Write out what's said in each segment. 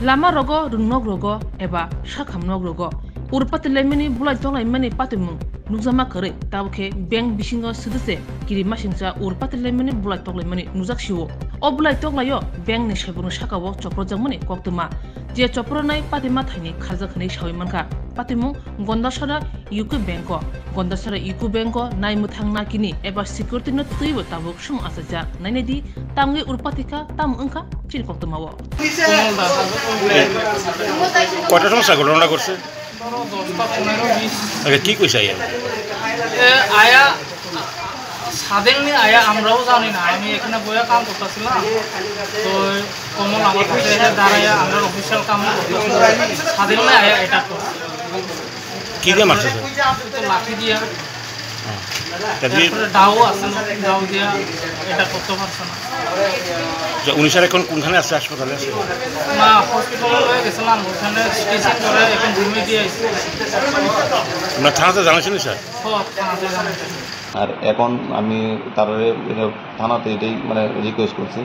lama rogo rungnog rogo eba shakhamnog rogo urpati lemani bulai tonglai mani patimung nuzama kare tabke bank bisingo sudase kiri masingsa urpati lemani bulai tonglai mani nuzak shiwo o bulai tonglayo bank ni shaibunu shakawo chopro jangmani koktuma je chopro nai patima thaini kharja khani shawi manka patimung gondasara yuku banko gondasara yuku banko nai muthangna kini eba security no tuibo tabuk sum asaja nainedi tamngi urpatika tam angka chil koktumawo কয়টার সমস্যা ঘটনা করছে কি কইছে আয়া সাদেনলি আয়া আমরাও জানি না আমি এখানে বইয়া কাম করতেছিলাম তো কমল আমার কাছে দাঁড়াইয়া আমরা অফিসিয়াল কাম করতেছিলাম সাদেনলি আয়া এটা কি দিয়ে মারছে তো লাঠি দিয়া দাও আছে দাও দিয়া এটা করতে পারছে না উনি স্যার এখন কোনখানে আছে হাসপাতালে আছে না হসপিটালে লয়ে গেছিলাম ওখানে চিকিৎসা করে এখন রুমে দিয়ে আইছি আমরা থানাতে জানাইছেন স্যার থানাতে জানাইছি আর এখন আমি তারা থানাতে এটাই মানে রিকোয়েস্ট করছি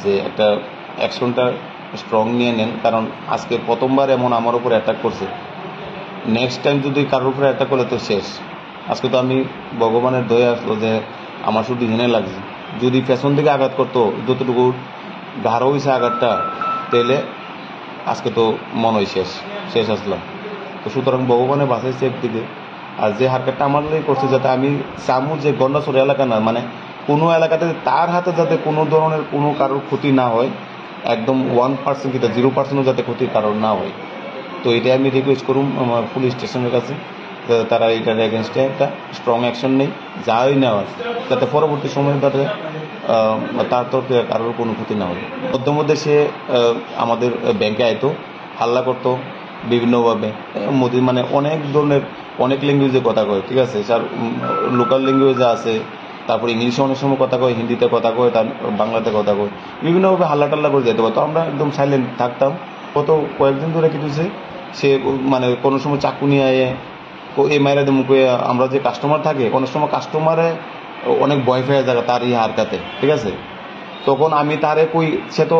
যে একটা অ্যাকশনটা স্ট্রং নিয়ে নেন, কারণ আজকে প্রথমবার এমন আমার উপর অ্যাটাক করছে, নেক্সট টাইম যদি কারোর উপরে অ্যাটাক করলে তো শেষ। আজকে তো আমি ভগবানের দয়া আসলো যে আমার শুধু হেনে লাগছে, যদি পেছন থেকে আঘাত করতো যতটুকু ঘাড় হয়েছে আঘাতটা তাহলে আজকে তো মন হয় শেষ আসলাম। তো সুতরাং ভগবানে বাঁচাইছে একদিকে, আর যে হারকাতটা আমার লাগে করছে যাতে আমি চামু যে গন্ডাছড়ি এলাকা না, মানে কোনো এলাকাতে তার হাতে যাতে কোনো ধরনের কোনো কারোর ক্ষতি না হয়, একদম 1% কিংবা 0%ও যাতে ক্ষতির কারণ না হয়। তো এটাই আমি রিকোয়েস্ট করুন আমার পুলিশ স্টেশনের কাছে, তারা এটার এগেনস্টে একটা স্ট্রং অ্যাকশন নেই, যাই নেওয়ার, যাতে পরবর্তী সময় যাতে তার তরফে কারোর কোনো ক্ষতি না হয়। মধ্যে সে আমাদের ব্যাংকে আইতো, হাল্লা করতো বিভিন্নভাবে, মানে অনেক ধরনের অনেক ল্যাঙ্গুয়েজে কথা কয়, ঠিক আছে স্যার, লোকাল ল্যাঙ্গুয়েজে আছে, তারপর ইংলিশে অনেক সময় কথা কয়, হিন্দিতে কথা কয়, তার বাংলাতে কথা কয়, বিভিন্নভাবে হাল্লা টাল্লা করে যেতে পারতো। আমরা একদম সাইলেন্ট থাকতাম। গত কয়েকদিন ধরে কি হয়েছে, সে মানে কোনো সময় চাকু নিয়ে আয়ে এই মায়েরা মুখে, আমরা যে কাস্টমার থাকে অনেক সময় কাস্টমারে অনেক ভয় পেয়ে যায় তার এই হারকাতে, ঠিক আছে, তখন আমি তারে কই, সে তো